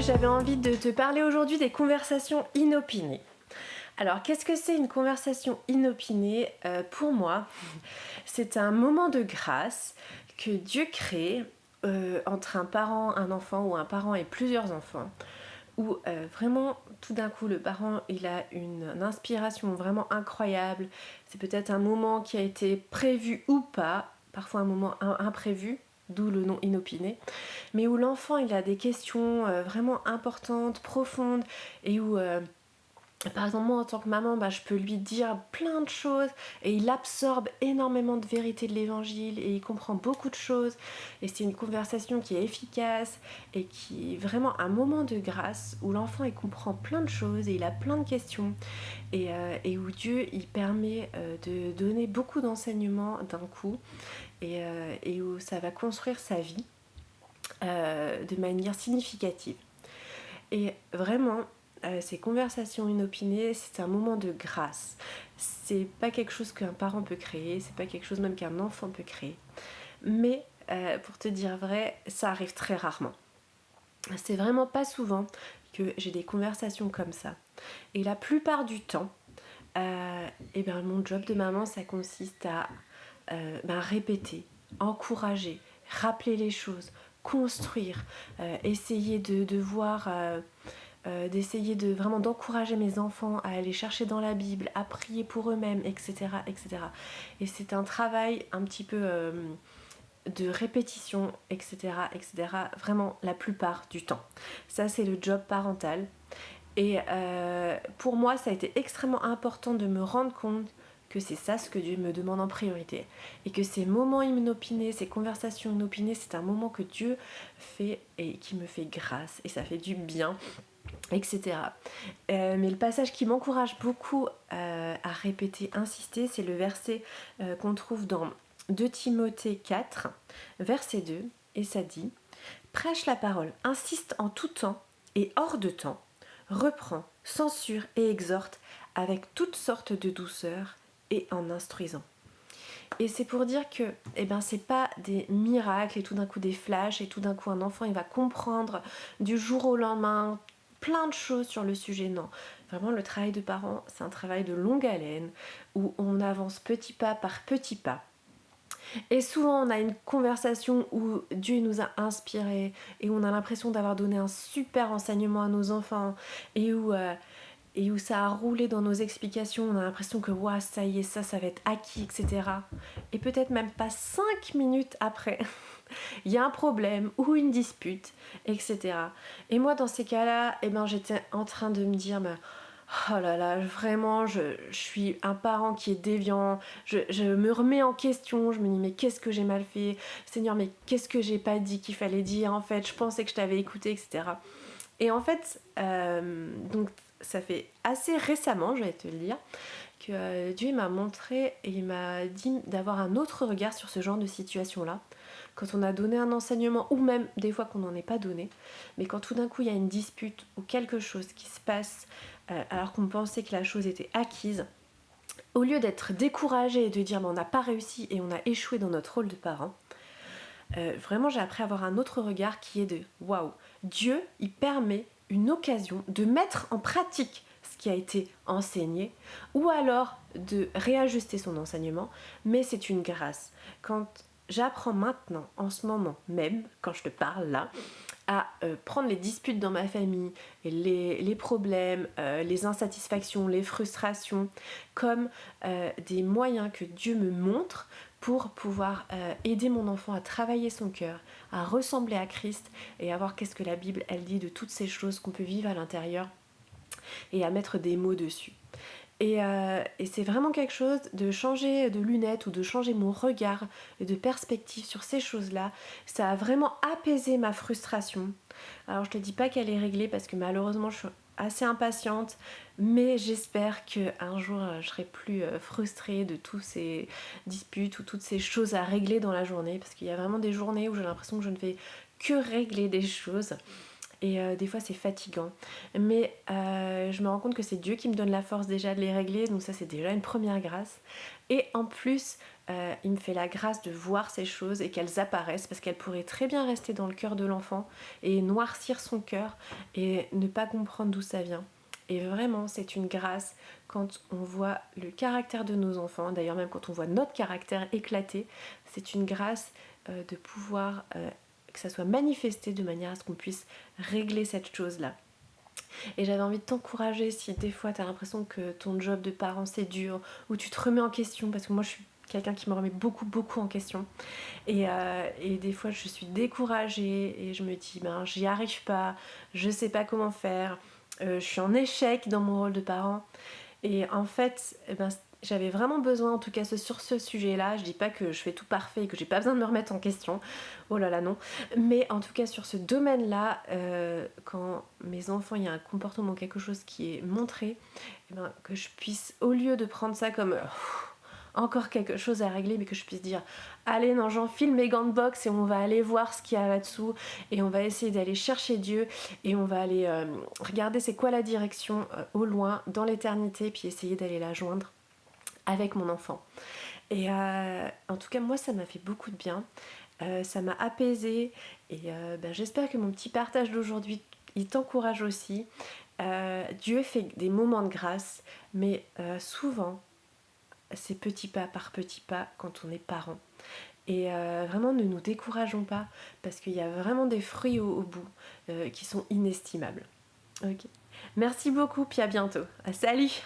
j'avais envie de te parler aujourd'hui des conversations inopinées. Alors, qu'est-ce que c'est une conversation inopinée? Pour moi, c'est un moment de grâce que Dieu crée entre un parent, un enfant ou un parent et plusieurs enfants, où vraiment, tout d'un coup, le parent, il a une inspiration vraiment incroyable. C'est peut-être un moment qui a été prévu ou pas, parfois un moment imprévu, d'où le nom inopiné, mais où l'enfant, il a des questions vraiment importantes, profondes, et où par exemple, moi en tant que maman, je peux lui dire plein de choses et il absorbe énormément de vérité de l'évangile et il comprend beaucoup de choses. Et c'est une conversation qui est efficace et qui est vraiment un moment de grâce où l'enfant il comprend plein de choses et il a plein de questions et où Dieu il permet de donner beaucoup d'enseignements d'un coup et où ça va construire sa vie de manière significative. Et vraiment, ces conversations inopinées, c'est un moment de grâce. C'est pas quelque chose qu'un parent peut créer, c'est pas quelque chose même qu'un enfant peut créer. Mais pour te dire vrai, ça arrive très rarement. C'est vraiment pas souvent que j'ai des conversations comme ça. Et la plupart du temps, mon job de maman, ça consiste à répéter, encourager, rappeler les choses, construire, essayer de voir d'essayer de vraiment d'encourager mes enfants à aller chercher dans la Bible, à prier pour eux-mêmes, etc., etc. Et c'est un travail un petit peu de répétition, etc., etc., vraiment la plupart du temps. Ça, c'est le job parental. Et pour moi, ça a été extrêmement important de me rendre compte que c'est ça ce que Dieu me demande en priorité. Et que ces moments inopinés, ces conversations inopinées, c'est un moment que Dieu fait et qui me fait grâce. Et ça fait du bien, etc. Mais le passage qui m'encourage beaucoup à répéter, insister, c'est le verset qu'on trouve dans 2 Timothée 4, verset 2, et ça dit « Prêche la parole, insiste en tout temps et hors de temps, reprend, censure et exhorte avec toutes sortes de douceur et en instruisant. » Et c'est pour dire que c'est pas des miracles et tout d'un coup des flashs et tout d'un coup un enfant il va comprendre du jour au lendemain plein de choses sur le sujet. Non, vraiment le travail de parent c'est un travail de longue haleine où on avance petit pas par petit pas. Et souvent on a une conversation où Dieu nous a inspirés et où on a l'impression d'avoir donné un super enseignement à nos enfants et où ça a roulé dans nos explications, on a l'impression que wow, ça y est, ça va être acquis, etc. Et peut-être même pas 5 minutes après, il y a un problème ou une dispute, etc. Et moi, dans ces cas-là, j'étais en train de me dire, oh là là, vraiment, je suis un parent qui est déviant, je me remets en question, je me dis, mais qu'est-ce que j'ai mal fait? Seigneur, mais qu'est-ce que j'ai pas dit qu'il fallait dire? En fait, je pensais que je t'avais écouté, etc. Et en fait, donc ça fait assez récemment, je vais te le dire, que Dieu m'a montré et il m'a dit d'avoir un autre regard sur ce genre de situation-là. Quand on a donné un enseignement, ou même des fois qu'on n'en est pas donné, mais quand tout d'un coup il y a une dispute ou quelque chose qui se passe alors qu'on pensait que la chose était acquise, au lieu d'être découragé et de dire on n'a pas réussi et on a échoué dans notre rôle de parent, vraiment j'ai appris à avoir un autre regard qui est de waouh, Dieu il permet une occasion de mettre en pratique ce qui a été enseigné ou alors de réajuster son enseignement, mais c'est une grâce. Quand j'apprends maintenant, en ce moment même, quand je te parle là, à prendre les disputes dans ma famille, les problèmes, les insatisfactions, les frustrations, comme des moyens que Dieu me montre pour pouvoir aider mon enfant à travailler son cœur, à ressembler à Christ et à voir qu'est-ce que la Bible elle dit de toutes ces choses qu'on peut vivre à l'intérieur et à mettre des mots dessus. Et c'est vraiment quelque chose de changer de lunettes ou de changer mon regard et de perspective sur ces choses-là. Ça a vraiment apaisé ma frustration. Alors je te dis pas qu'elle est réglée parce que malheureusement je suis assez impatiente, mais j'espère qu'un jour je serai plus frustrée de tous ces disputes ou toutes ces choses à régler dans la journée, parce qu'il y a vraiment des journées où j'ai l'impression que je ne fais que régler des choses. Et des fois c'est fatigant, mais je me rends compte que c'est Dieu qui me donne la force déjà de les régler, donc ça c'est déjà une première grâce. Et en plus il me fait la grâce de voir ces choses et qu'elles apparaissent parce qu'elles pourraient très bien rester dans le cœur de l'enfant et noircir son cœur et ne pas comprendre d'où ça vient. Et vraiment, c'est une grâce quand on voit le caractère de nos enfants, d'ailleurs même quand on voit notre caractère éclater, c'est une grâce de pouvoir que ça soit manifesté de manière à ce qu'on puisse régler cette chose-là. Et j'avais envie de t'encourager si des fois tu as l'impression que ton job de parent c'est dur, ou tu te remets en question, parce que moi je suis quelqu'un qui me remet beaucoup en question. Et des fois je suis découragée et je me dis ben j'y arrive pas, je sais pas comment faire, je suis en échec dans mon rôle de parent. Et en fait, eh ben, j'avais vraiment besoin, en tout cas sur ce sujet-là, je dis pas que je fais tout parfait et que j'ai pas besoin de me remettre en question, oh là là non, mais en tout cas sur ce domaine-là, quand mes enfants, il y a un comportement, quelque chose qui est montré, eh ben, que je puisse, au lieu de prendre ça comme encore quelque chose à régler, mais que je puisse dire allez non, j'enfile mes gants de boxe et on va aller voir ce qu'il y a là-dessous et on va essayer d'aller chercher Dieu et on va aller regarder c'est quoi la direction au loin dans l'éternité, puis essayer d'aller la joindre avec mon enfant. Et en tout cas moi ça m'a fait beaucoup de bien, ça m'a apaisée et j'espère que mon petit partage d'aujourd'hui il t'encourage aussi. Dieu fait des moments de grâce, mais souvent c'est petit pas par petit pas quand on est parent. Et vraiment ne nous décourageons pas parce qu'il y a vraiment des fruits au bout qui sont inestimables. Ok. Merci beaucoup, puis à bientôt. Salut!